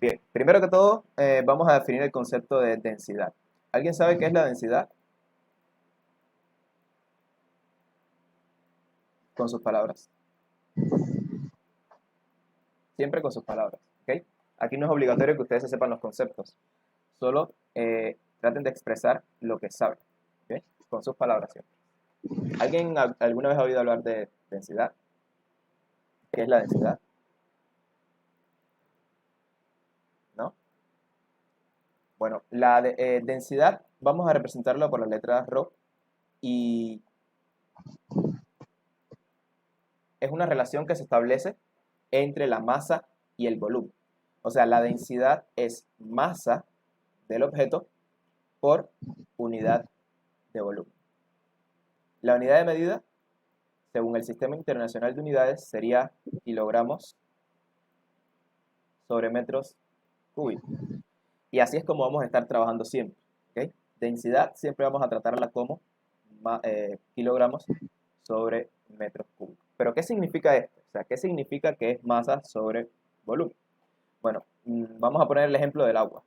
Bien, primero que todo, vamos a definir el concepto de densidad. ¿Alguien sabe qué es la densidad? Con sus palabras. Siempre con sus palabras, ¿ok? Aquí no es obligatorio que ustedes se sepan los conceptos. Solo traten de expresar lo que saben, ¿ok? Con sus palabras siempre. ¿Alguien alguna vez ha oído hablar de densidad? ¿Qué es la densidad? ¿No? Bueno, la densidad vamos a representarla por las letras ρ y es una relación que se establece entre la masa y el volumen. O sea, la densidad es masa del objeto por unidad de volumen. La unidad de medida, según el Sistema Internacional de Unidades, sería kilogramos sobre metros cúbicos. Y así es como vamos a estar trabajando siempre. ¿Okay? Densidad siempre vamos a tratarla como kilogramos sobre metros cúbicos. Pero ¿qué significa esto? O sea, ¿qué significa que es masa sobre volumen? Bueno, vamos a poner el ejemplo del agua.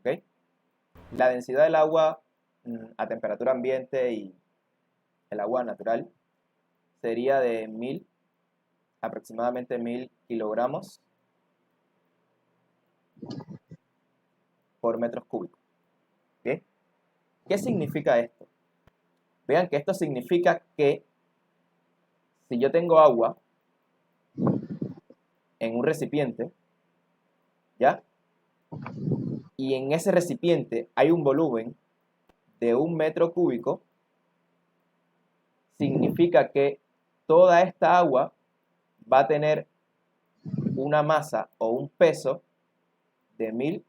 ¿Okay? La densidad del agua a temperatura ambiente y el agua natural sería de aproximadamente 1000 kilogramos por metros cúbicos. ¿Okay? ¿Qué significa esto? Vean que esto significa que si yo tengo agua en un recipiente, ¿ya? Y en ese recipiente hay un volumen de 1 metro cúbico, significa que toda esta agua va a tener una masa o un peso de 1000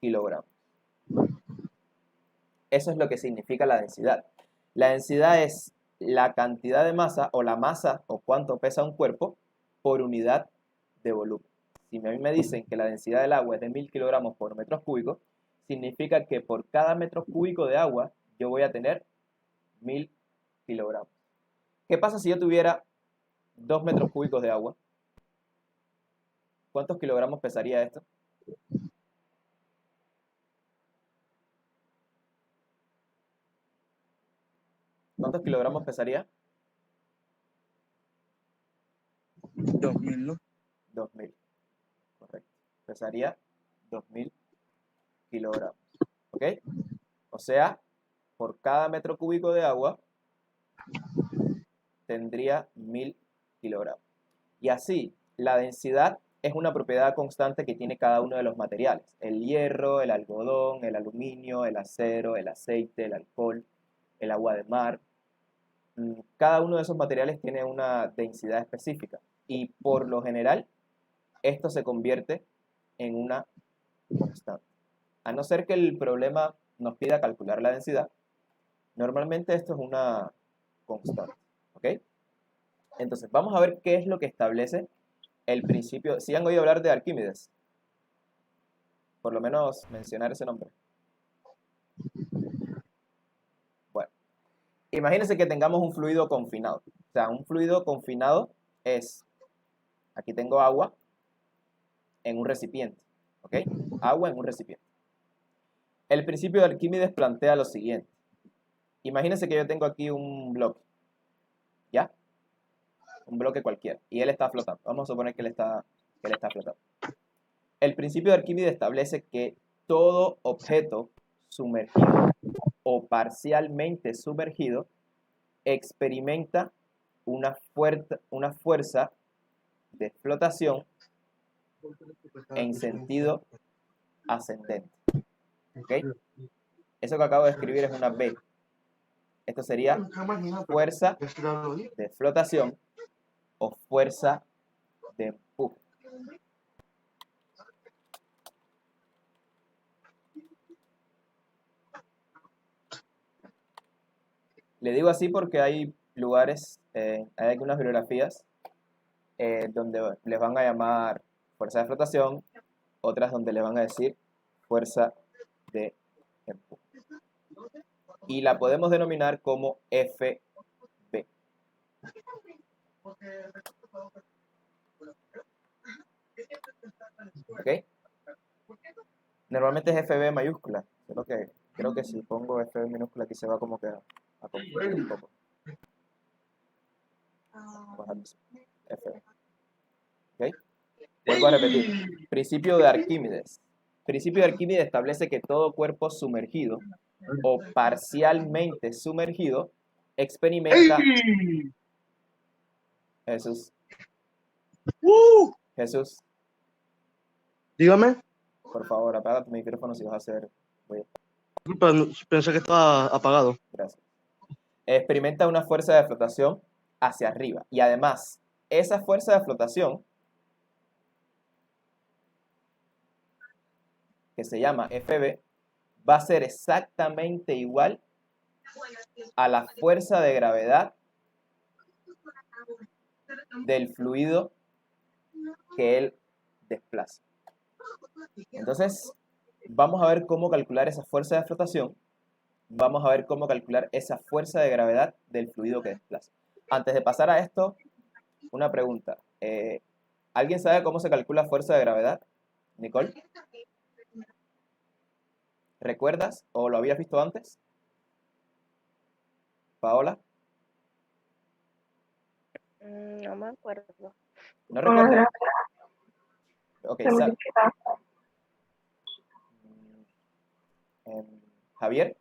kilogramos. Eso es lo que significa la densidad. La densidad es la cantidad de masa o la masa o cuánto pesa un cuerpo por unidad de volumen. Si a mí me dicen que la densidad del agua es de 1000 kilogramos por metros cúbicos, significa que por cada metro cúbico de agua yo voy a tener 1000 kilogramos. ¿Qué pasa si yo tuviera 2 metros cúbicos de agua? ¿Cuántos kilogramos pesaría esto? ¿Cuántos kilogramos pesaría? 2000, ¿no? 2000. Correcto. Pesaría 2000 kilogramos. ¿Ok? O sea, por cada metro cúbico de agua tendría 1000 kilogramos. Y así, la densidad es una propiedad constante que tiene cada uno de los materiales. El hierro, el algodón, el aluminio, el acero, el aceite, el alcohol, el agua de mar. Cada uno de esos materiales tiene una densidad específica. Y por lo general, esto se convierte en una constante. A no ser que el problema nos pida calcular la densidad, normalmente esto es una constante. ¿Ok? Entonces, vamos a ver qué es lo que establece el principio. ¿Sí han oído hablar de Arquímedes? Por lo menos mencionar ese nombre. Bueno, imagínense que tengamos un fluido confinado. O sea, un fluido confinado es, aquí tengo agua en un recipiente. ¿Ok? Agua en un recipiente. El principio de Arquímedes plantea lo siguiente. Imagínense que yo tengo aquí un bloque. ¿Ya? Un bloque cualquiera. Y él está flotando. Vamos a suponer que él está flotando. El principio de Arquímedes establece que todo objeto sumergido o parcialmente sumergido experimenta una fuerza de flotación en sentido ascendente. ¿Okay? Eso que acabo de escribir es una V. Esto sería fuerza de flotación o fuerza de empuje. Le digo así porque hay lugares, hay algunas bibliografías donde les van a llamar fuerza de flotación, otras donde les van a decir fuerza de empuje. Y la podemos denominar como FB. ¿Ok? Normalmente es FB mayúscula. Creo que si pongo FB minúscula aquí se va como que a confundir un poco. FB. ¿Ok? Vuelvo a repetir. Principio de Arquímedes. Principio de Arquímedes establece que todo cuerpo sumergido o parcialmente sumergido experimenta... Jesús, Jesús, Dígame. por favor, apaga tu micrófono si vas a hacer... Pensé que estaba apagado. Gracias. Experimenta una fuerza de flotación hacia arriba. Y además, esa fuerza de flotación, que se llama FB, va a ser exactamente igual a la fuerza de gravedad del fluido que él desplaza. Entonces, vamos a ver cómo calcular esa fuerza de flotación. Vamos a ver cómo calcular esa fuerza de gravedad del fluido que desplaza. Antes de pasar a esto, una pregunta. ¿Alguien sabe cómo se calcula fuerza de gravedad? Nicole, ¿recuerdas o lo habías visto antes? Paola, No me acuerdo. ¿no recuerdas? Ok, Javier,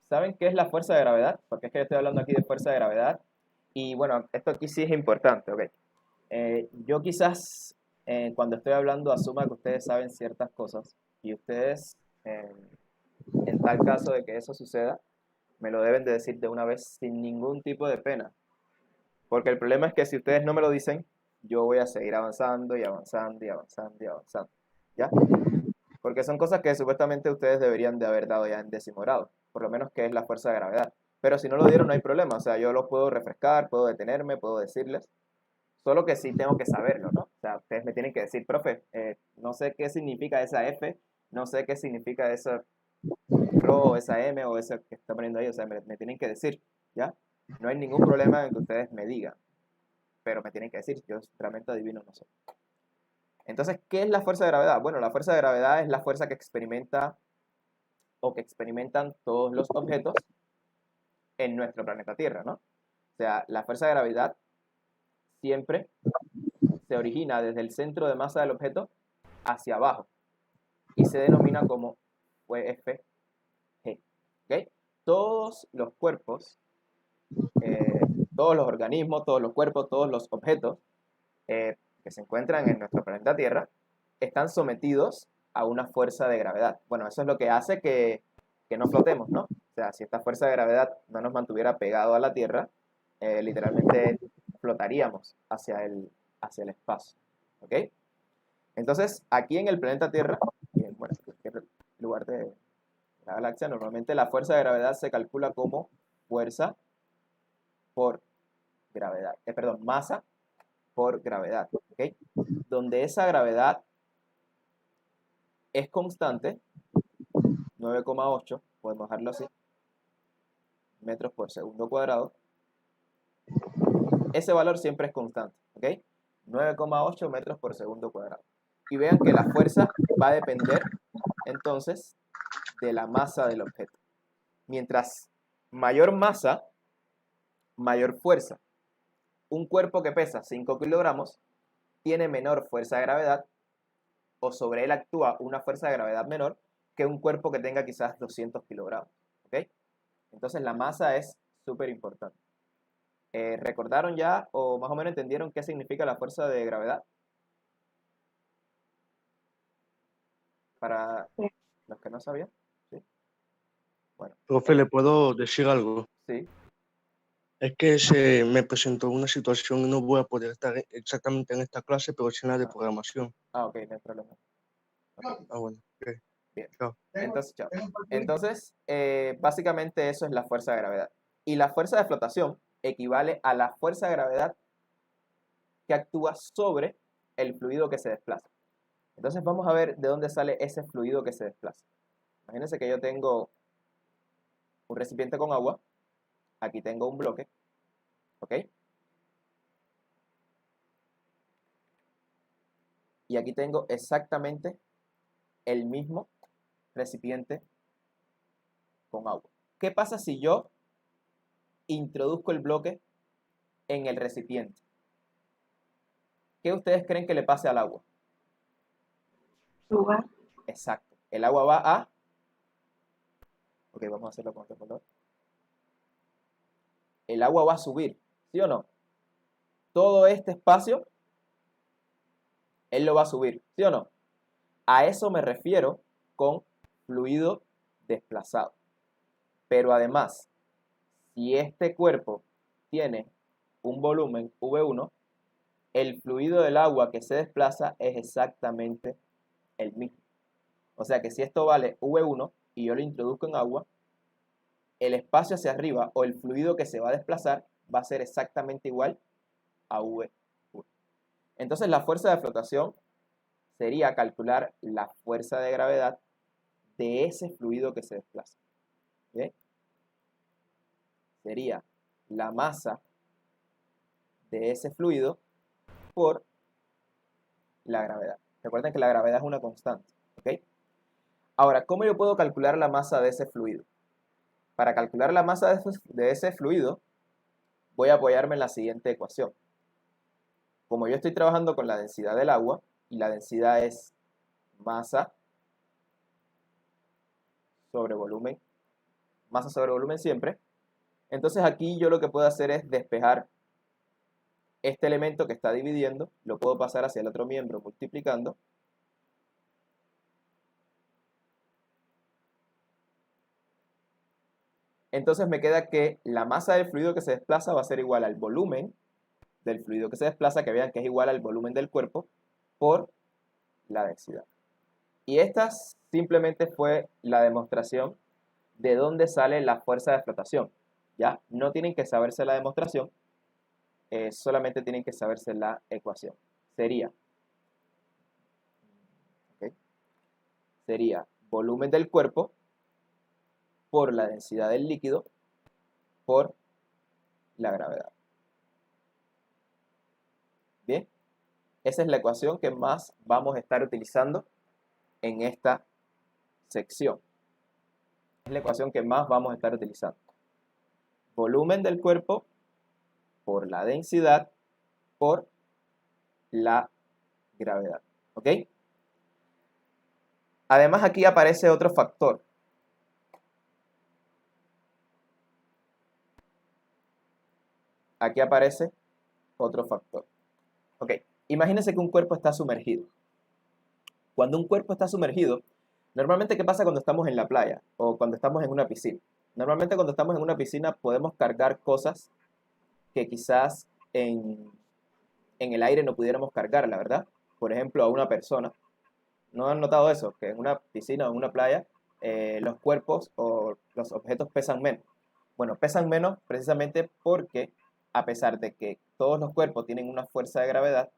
¿saben qué es la fuerza de gravedad? Porque es que yo estoy hablando aquí de fuerza de gravedad. Y bueno, esto aquí sí es importante, ¿ok? Yo quizás cuando estoy hablando asuma que ustedes saben ciertas cosas y ustedes, en tal caso de que eso suceda, me lo deben de decir de una vez sin ningún tipo de pena. Porque el problema es que si ustedes no me lo dicen, yo voy a seguir avanzando y avanzando y avanzando y avanzando. ¿Ya? Porque son cosas que supuestamente ustedes deberían de haber dado ya en décimo grado. Por lo menos que es la fuerza de gravedad. Pero si no lo dieron, no hay problema. O sea, yo lo puedo refrescar, puedo detenerme, puedo decirles. Solo que sí tengo que saberlo, ¿no? O sea, ustedes me tienen que decir, profe, no sé qué significa esa F, no sé qué significa esa Rho, esa M o esa que está poniendo ahí. O sea, me tienen que decir, ¿ya? No hay ningún problema en que ustedes me digan, pero me tienen que decir, yo realmente adivino, no sé. Entonces, ¿qué es la fuerza de gravedad? Bueno, la fuerza de gravedad es la fuerza que experimenta o que experimentan todos los objetos en nuestro planeta Tierra, ¿no? O sea, la fuerza de gravedad siempre se origina desde el centro de masa del objeto hacia abajo y se denomina como FG. ¿Okay? Todos los cuerpos, todos los organismos, todos los cuerpos, todos los objetos que se encuentran en nuestro planeta Tierra están sometidos a una fuerza de gravedad. Bueno, eso es lo que hace que no flotemos, ¿no? O sea, si esta fuerza de gravedad no nos mantuviera pegado a la Tierra, literalmente flotaríamos hacia el espacio. ¿Ok? Entonces, aquí en el planeta Tierra, y en cualquier lugar de la galaxia, normalmente la fuerza de gravedad se calcula como fuerza por gravedad, perdón, masa por gravedad, ¿ok? Donde esa gravedad es constante, 9,8, podemos dejarlo así, metros por segundo cuadrado. Ese valor siempre es constante, ¿ok? 9,8 metros por segundo cuadrado. Y vean que la fuerza va a depender entonces de la masa del objeto. Mientras mayor masa, mayor fuerza. Un cuerpo que pesa 5 kilogramos tiene menor fuerza de gravedad o sobre él actúa una fuerza de gravedad menor que un cuerpo que tenga quizás 200 kilogramos. ¿Ok? Entonces la masa es súper importante. ¿Recordaron ya o más o menos entendieron qué significa la fuerza de gravedad? Para los que no sabían. ¿Sí? Bueno. Profe, ¿le puedo decir algo? Sí. Es que se me presentó una situación y no voy a poder estar exactamente en esta clase, pero sí en la de programación. Ok, no hay problema. Okay. Bueno, ok. Bien. Chao. Chao. Entonces, básicamente eso es la fuerza de gravedad. Y la fuerza de flotación equivale a la fuerza de gravedad que actúa sobre el fluido que se desplaza. Entonces vamos a ver de dónde sale ese fluido que se desplaza. Imagínense que yo tengo un recipiente con agua, aquí tengo un bloque, ¿ok? y aquí tengo exactamente el mismo recipiente con agua. ¿Qué pasa si yo introduzco el bloque en el recipiente? ¿Qué ustedes creen que le pase al agua? Suba. Exacto. El agua va a... Ok, vamos a hacerlo con otro color. El agua va a subir, ¿sí o no? Todo este espacio, él lo va a subir, ¿sí o no? A eso me refiero con fluido desplazado. Pero además, si este cuerpo tiene un volumen V1, el fluido del agua que se desplaza es exactamente el mismo. O sea que si esto vale V1 y yo lo introduzco en agua, el espacio hacia arriba o el fluido que se va a desplazar va a ser exactamente igual a V1. Entonces la fuerza de flotación sería calcular la fuerza de gravedad de ese fluido que se desplaza. ¿Bien? Sería la masa de ese fluido por la gravedad. Recuerden que la gravedad es una constante. ¿Ok? Ahora, ¿cómo yo puedo calcular la masa de ese fluido? Para calcular la masa de ese fluido, voy a apoyarme en la siguiente ecuación. Como yo estoy trabajando con la densidad del agua, y la densidad es masa sobre volumen siempre, entonces aquí yo lo que puedo hacer es despejar este elemento que está dividiendo, lo puedo pasar hacia el otro miembro multiplicando. Entonces me queda que la masa del fluido que se desplaza va a ser igual al volumen del fluido que se desplaza, que vean que es igual al volumen del cuerpo, por la densidad. Y esta simplemente fue la demostración de dónde sale la fuerza de flotación. ¿Ya? No tienen que saberse la demostración, solamente tienen que saberse la ecuación. Sería, ¿okay? Sería volumen del cuerpo por la densidad del líquido por la gravedad. Bien, esa es la ecuación que más vamos a estar utilizando en esta sección. Es la ecuación que más vamos a estar utilizando. Volumen del cuerpo por la densidad por la gravedad. ¿Ok? Además aquí aparece otro factor. Aquí aparece otro factor. Ok, imagínense que un cuerpo está sumergido. Cuando un cuerpo está sumergido, normalmente, ¿qué pasa cuando estamos en la playa o cuando estamos en una piscina? Normalmente cuando estamos en una piscina podemos cargar cosas que quizás en el aire no pudiéramos cargar, la verdad. Por ejemplo, a una persona. ¿No han notado eso? Que en una piscina o en una playa los cuerpos o los objetos pesan menos. Bueno, pesan menos precisamente porque a pesar de que todos los cuerpos tienen una fuerza de gravedad,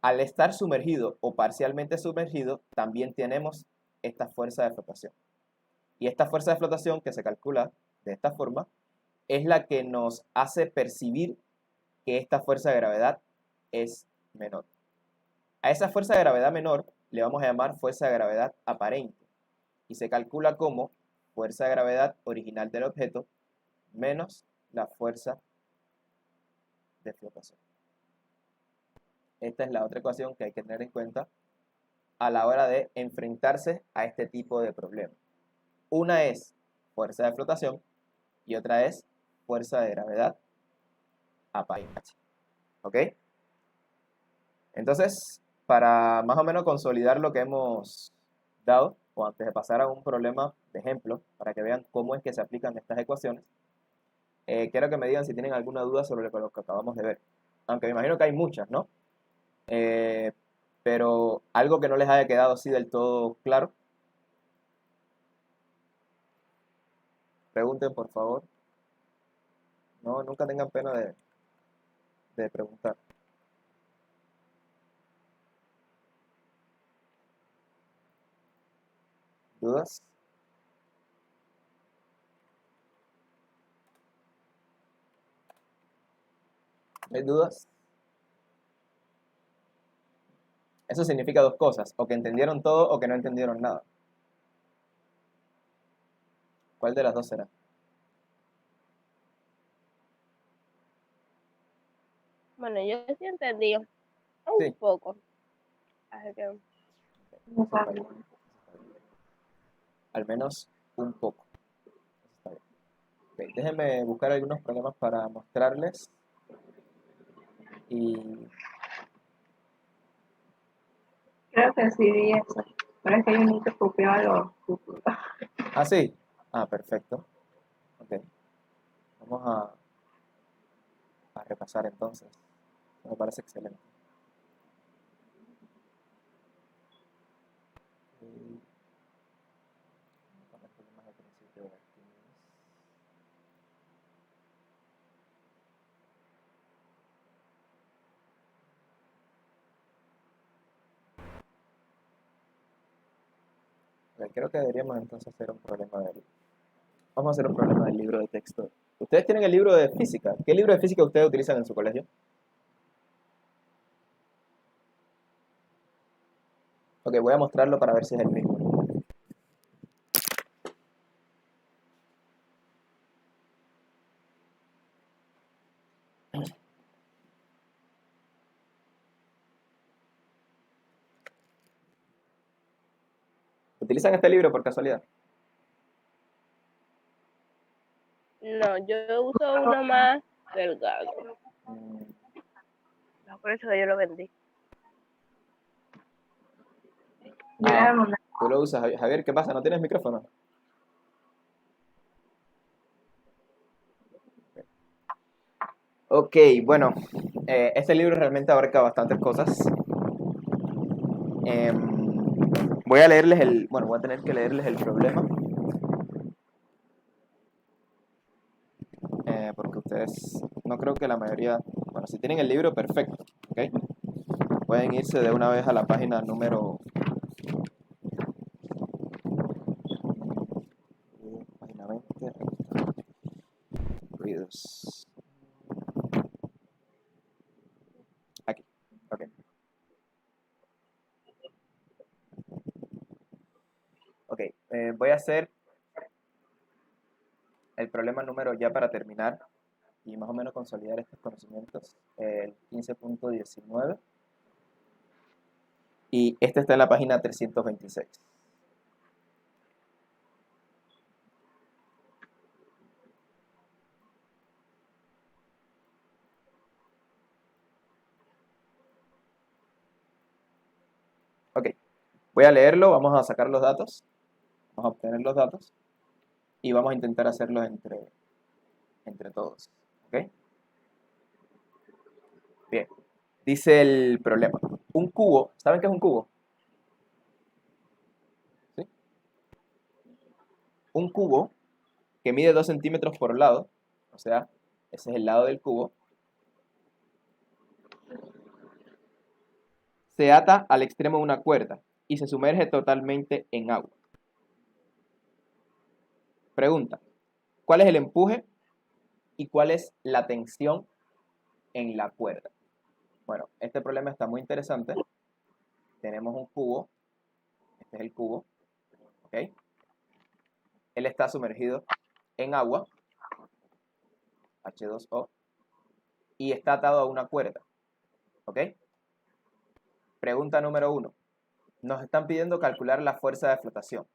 al estar sumergido o parcialmente sumergido, también tenemos esta fuerza de flotación. Y esta fuerza de flotación que se calcula de esta forma es la que nos hace percibir que esta fuerza de gravedad es menor. A esa fuerza de gravedad menor le vamos a llamar fuerza de gravedad aparente y se calcula como fuerza de gravedad original del objeto menos la fuerza de flotación. Esta es la otra ecuación que hay que tener en cuenta a la hora de enfrentarse a este tipo de problemas. Una es fuerza de flotación y otra es fuerza de gravedad aparente. ¿Ok? Entonces, para más o menos consolidar lo que hemos dado, o antes de pasar a un problema de ejemplo, para que vean cómo es que se aplican estas ecuaciones, quiero que me digan si tienen alguna duda sobre lo que acabamos de ver. Aunque me imagino que hay muchas, ¿no? Pero algo que no les haya quedado así del todo claro. Pregunten, por favor. No, nunca tengan pena de preguntar. ¿Dudas? ¿Hay dudas? Eso significa dos cosas, o que entendieron todo o que no entendieron nada. ¿Cuál de las dos será? Bueno, yo sí entendí un Sí. poco. Así que Al menos un poco. Está bien. Ok, déjenme buscar algunos problemas para mostrarles. Y Creo que sí vi eso. Pero es que yo nunca copiaba los cúpulos. ah, sí. Ah, perfecto. Ok. Vamos a repasar entonces. Me parece excelente. Y vamos a poner problemas de principio de Arquímedes. Ok, creo que deberíamos entonces hacer un problema del... Vamos a hacer un problema del libro de texto. ¿Ustedes tienen el libro de física? ¿Qué libro de física ustedes utilizan en su colegio? Ok, voy a mostrarlo para ver si es el mismo. ¿Utilizan este libro por casualidad? no, yo uso uno más delgado. Mm, No, por eso que yo lo vendí. Yo le Ah, mandé tú lo usas, Javier. Javier, ¿qué pasa? ¿No tienes micrófono? Ok, bueno, este libro realmente abarca bastantes cosas. Voy a leerles bueno, voy a tener que leerles el problema. Porque ustedes, no creo que la mayoría, bueno, si tienen el libro, perfecto, ¿ok? Pueden irse de una vez a la página número, página 20, ruidos, aquí, ok. Ok, voy a hacer el problema número ya para terminar y más o menos consolidar estos conocimientos, el 15.19, y este está en la página 326. Ok, voy a leerlo, vamos a sacar los datos, vamos a obtener los datos y vamos a intentar hacerlos entre todos, ¿ok? Bien, dice el problema. Un cubo, ¿saben qué es un cubo? ¿Sí? Un cubo que mide 2 centímetros por lado, o sea, ese es el lado del cubo, se ata al extremo de una cuerda y se sumerge totalmente en agua. Pregunta, ¿cuál es el empuje y cuál es la tensión en la cuerda? Bueno, este problema está muy interesante. Tenemos un cubo, este es el cubo, ¿ok? Él está sumergido en agua, H2O, y está atado a una cuerda, ¿ok? Pregunta número 1. Nos están pidiendo calcular la fuerza de flotación.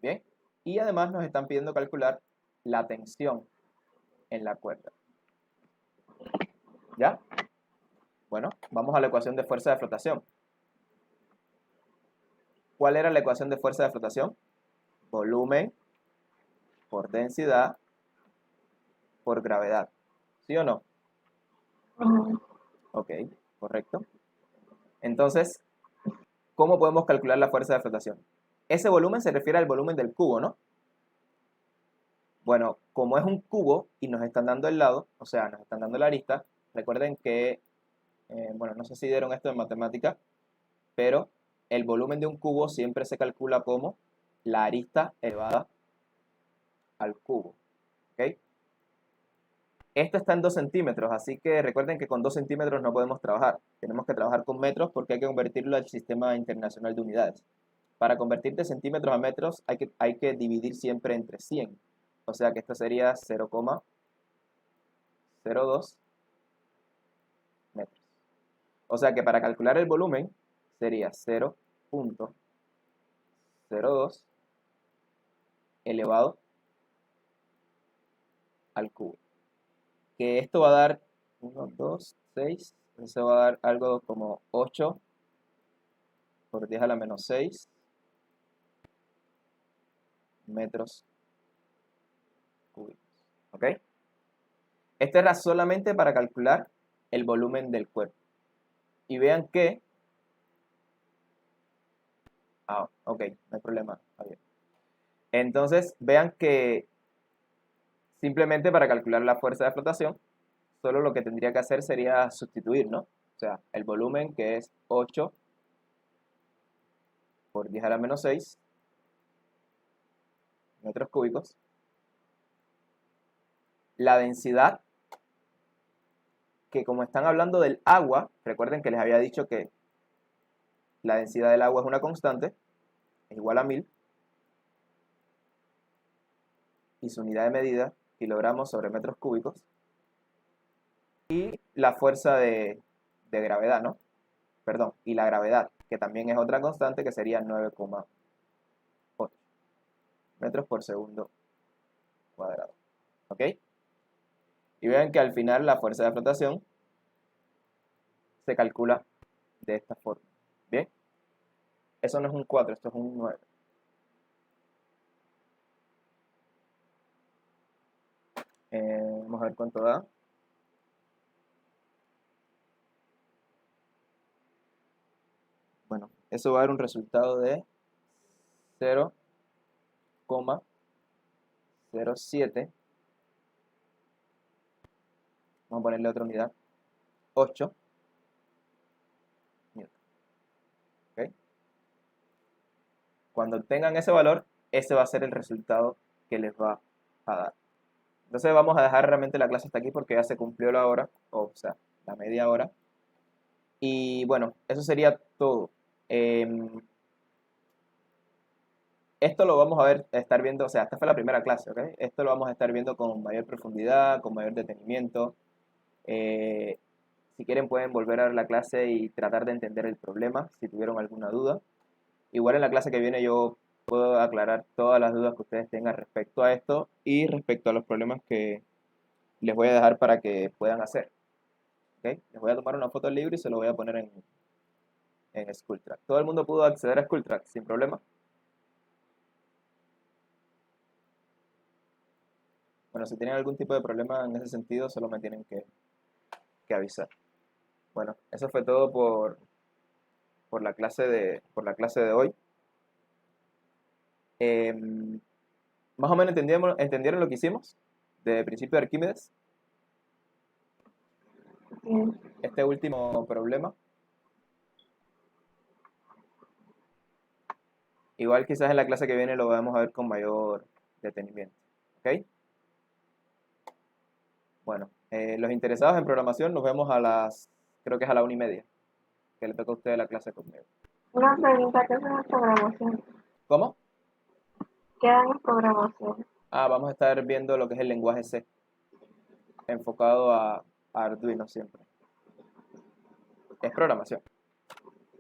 Bien, y además nos están pidiendo calcular la tensión en la cuerda. ¿Ya? Bueno, vamos a la ecuación de fuerza de flotación. ¿Cuál era la ecuación de fuerza de flotación? Volumen por densidad por gravedad. ¿Sí o no? Ok, correcto. Entonces, ¿cómo podemos calcular la fuerza de flotación? Ese volumen se refiere al volumen del cubo, ¿no? Bueno, como es un cubo y nos están dando el lado, o sea, nos están dando la arista, recuerden que, bueno, no sé si dieron esto en matemática, pero el volumen de un cubo siempre se calcula como la arista elevada al cubo, ¿ok? Esto está en 2 centímetros, así que recuerden que con 2 centímetros no podemos trabajar. Tenemos que trabajar con metros porque hay que convertirlo al sistema internacional de unidades. Para convertir de centímetros a metros hay que dividir siempre entre 100. O sea que esto sería 0,02 metros. O sea que para calcular el volumen sería 0,02 elevado al cubo. Que esto va a dar 1, 2, 6. Eso va a dar algo como 8 por 10 a la menos 6 metros cúbicos. ¿Ok? Esto era solamente para calcular el volumen del cuerpo. Y vean que... ok, no hay problema. Entonces, vean que simplemente para calcular la fuerza de flotación, solo lo que tendría que hacer sería sustituir, ¿no? O sea, el volumen que es 8 por 10 a la menos 6 metros cúbicos. La densidad, que como están hablando del agua, recuerden que les había dicho que la densidad del agua es una constante, es igual a 1000, y su unidad de medida, kilogramos sobre metros cúbicos, y la fuerza de gravedad, ¿no? Perdón, y la gravedad, que también es otra constante, que sería 9,8 metros por segundo cuadrado. ¿Ok? Y vean que al final la fuerza de flotación se calcula de esta forma. ¿Bien? Eso no es un 4, esto es un 9. Vamos a ver cuánto da. Bueno, eso va a dar un resultado de 0,07. Vamos a ponerle otra unidad. 8 newton. ¿Ok? Cuando obtengan ese valor, ese va a ser el resultado que les va a dar. Entonces vamos a dejar realmente la clase hasta aquí porque ya se cumplió la hora, o sea, la media hora. Y bueno, eso sería todo. Esto lo vamos a estar viendo, o sea, esta fue la primera clase, ¿ok? Esto lo vamos a estar viendo con mayor profundidad, con mayor detenimiento. Si quieren pueden volver a ver la clase y tratar de entender el problema, si tuvieron alguna duda. Igual en la clase que viene yo puedo aclarar todas las dudas que ustedes tengan respecto a esto y respecto a los problemas que les voy a dejar para que puedan hacer. ¿Ok? Les voy a tomar una foto del libro y se lo voy a poner en SchoolTrack. Todo el mundo pudo acceder a SchoolTrack sin problema. Bueno, si tienen algún tipo de problema en ese sentido, solo me tienen que avisar. Bueno, eso fue todo por la clase de hoy. Más o menos entendieron lo que hicimos de principio de Arquímedes. Sí. Este último problema. Igual quizás en la clase que viene lo vamos a ver con mayor detenimiento. ¿Ok? Bueno, los interesados en programación nos vemos creo que es a la 1:30, que le toca a ustedes la clase conmigo. Una pregunta, ¿qué es una programación? ¿Cómo? ¿Qué dan en programación? Vamos a estar viendo lo que es el lenguaje C, enfocado a Arduino siempre. Es programación.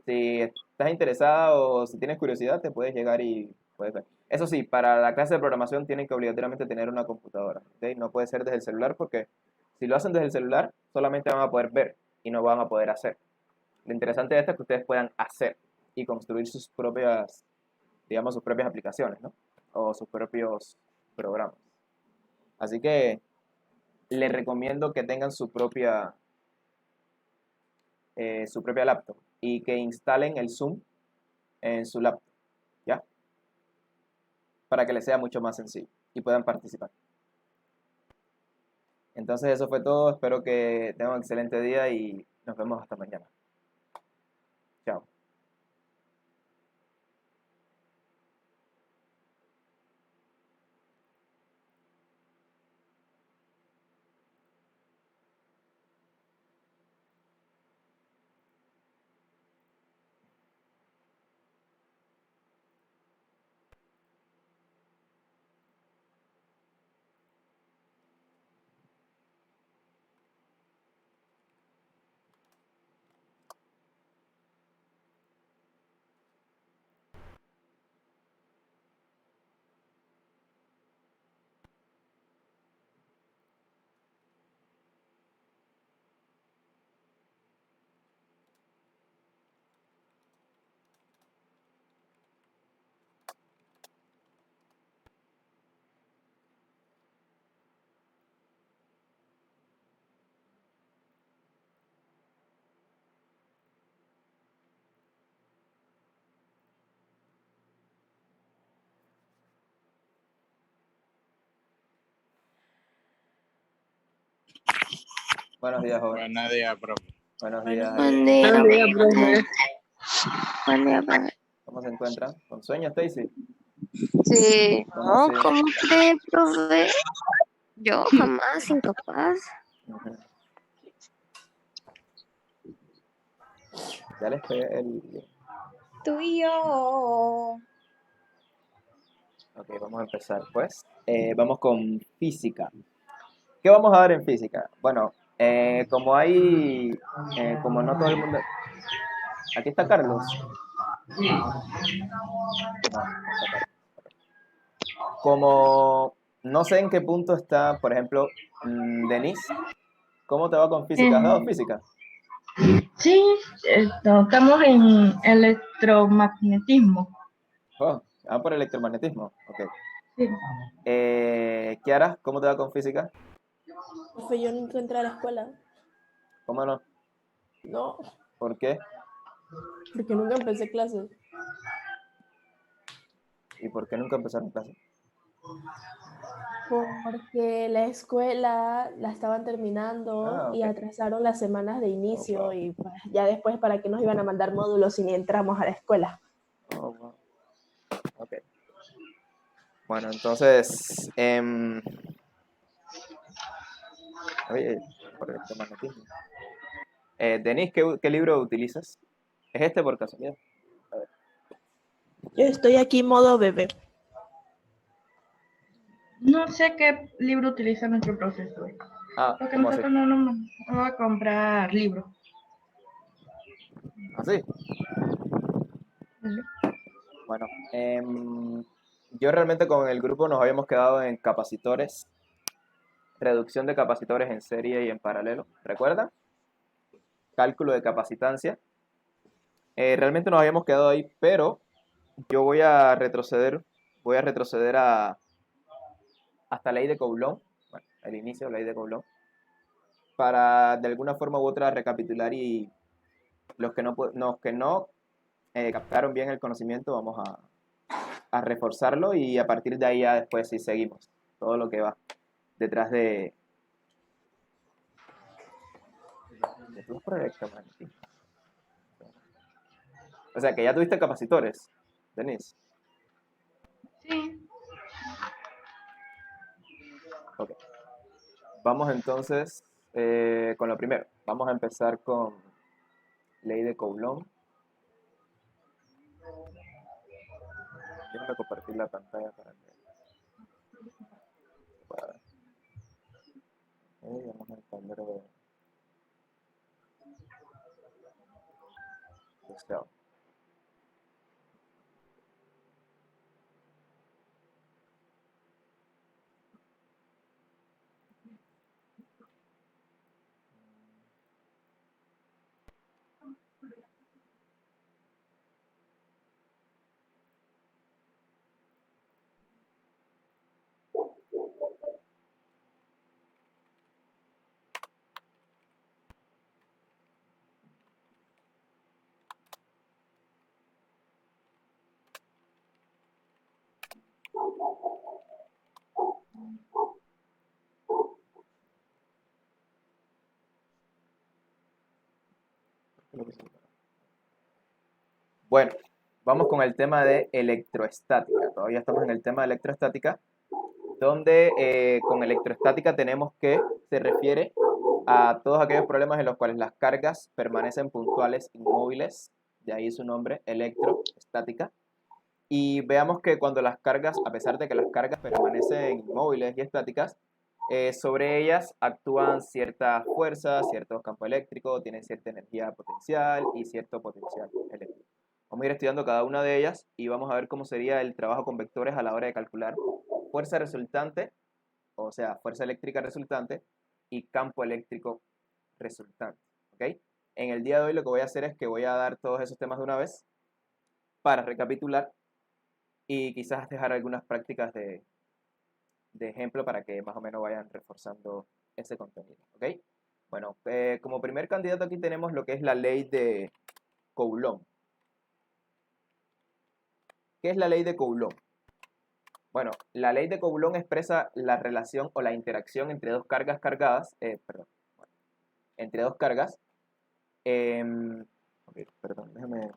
Si estás interesada o si tienes curiosidad, te puedes llegar y puedes ver. Eso sí, para la clase de programación tienen que obligatoriamente tener una computadora. ¿Okay? No puede ser desde el celular porque si lo hacen desde el celular, solamente van a poder ver y no van a poder hacer. Lo interesante de esto es que ustedes puedan hacer y construir sus propias, digamos, sus propias aplicaciones, ¿no? O sus propios programas. Así que les recomiendo que tengan su propia laptop y que instalen el Zoom en su laptop, ¿ya? Para que les sea mucho más sencillo y puedan participar. Entonces eso fue todo, espero que tengan un excelente día y nos vemos hasta mañana. Chao. Buenos días, joven. Buenos días, profe. Buenos días. Buen día, Buenos días, profe. buen día, profe. ¿Cómo se encuentra? ¿Con sueño, Stacy? Sí, ¿Cómo no, así? ¿cómo cree, profe? Yo jamás incapaz. Ujú. Ya les pegué el... Tú y yo. Ok, vamos a empezar, pues. Vamos con física. ¿Qué vamos a ver en física? Bueno, como hay... como no todo el mundo... Aquí está Carlos. No, no está Carlos. Como no sé en qué punto está, por ejemplo, Denise, ¿cómo te va con física? ¿Has dado física? Sí, estamos en electromagnetismo. Oh, por electromagnetismo. Ok. Sí. Kiara, ¿cómo te va con física? Profe, yo nunca entré a la escuela. ¿Cómo no? No, ¿Por qué? porque nunca empecé clases. ¿Y por qué nunca empezaron clases? Porque la escuela la estaban terminando Ah, y ok. atrasaron las semanas de Oh, inicio wow. y pues, ya después para qué nos iban a mandar módulos si ni entramos a la escuela. Oh, wow. Ok. Bueno, entonces, oye, por electromagnetismo. Denise, ¿qué libro utilizas? ¿Es este por casualidad? A ver. Yo estoy aquí modo bebé. No sé qué libro utiliza nuestro profesor. Ah, Porque ¿cómo así? nosotros no nos vamos a comprar libros. ¿Así? ¿Vale? Bueno, yo realmente con el grupo nos habíamos quedado en capacitores, reducción de capacitores en serie y en paralelo. ¿Recuerdan? Cálculo de capacitancia. Realmente nos habíamos quedado ahí, pero yo voy a retroceder hasta ley de Coulomb, bueno, el inicio de ley de Coulomb, para de alguna forma u otra recapitular y los que no captaron bien el conocimiento, vamos a reforzarlo y a partir de ahí ya después sí seguimos todo lo que va detrás de tu proyecto, man. O sea que ya tuviste capacitores, Denise. Sí. Ok. Vamos entonces con lo primero. Vamos a empezar con ley de Coulomb. Déjame compartir la pantalla para que se pueda ver. Vamos a entender de Bueno, vamos con el tema de electroestática. Todavía estamos en el tema de electroestática, donde con electroestática tenemos que se refiere a todos aquellos problemas en los cuales las cargas permanecen puntuales, inmóviles, de ahí su nombre, electroestática. Y veamos que cuando las cargas, a pesar de que las cargas permanecen inmóviles y estáticas, sobre ellas actúan ciertas fuerzas, ciertos campos eléctricos, tienen cierta energía potencial y cierto potencial eléctrico. Vamos a ir estudiando cada una de ellas y vamos a ver cómo sería el trabajo con vectores a la hora de calcular fuerza resultante, o sea, fuerza eléctrica resultante y campo eléctrico resultante. ¿Ok? En el día de hoy lo que voy a hacer es que voy a dar todos esos temas de una vez para recapitular y quizás dejar algunas prácticas de ejemplo para que más o menos vayan reforzando ese contenido. ¿Ok? Bueno, como primer candidato aquí tenemos lo que es la ley de Coulomb. ¿Qué es la ley de Coulomb? Bueno, la ley de Coulomb expresa la relación o la interacción entre dos cargas cargadas, entre dos cargas. Ok, perdón, déjame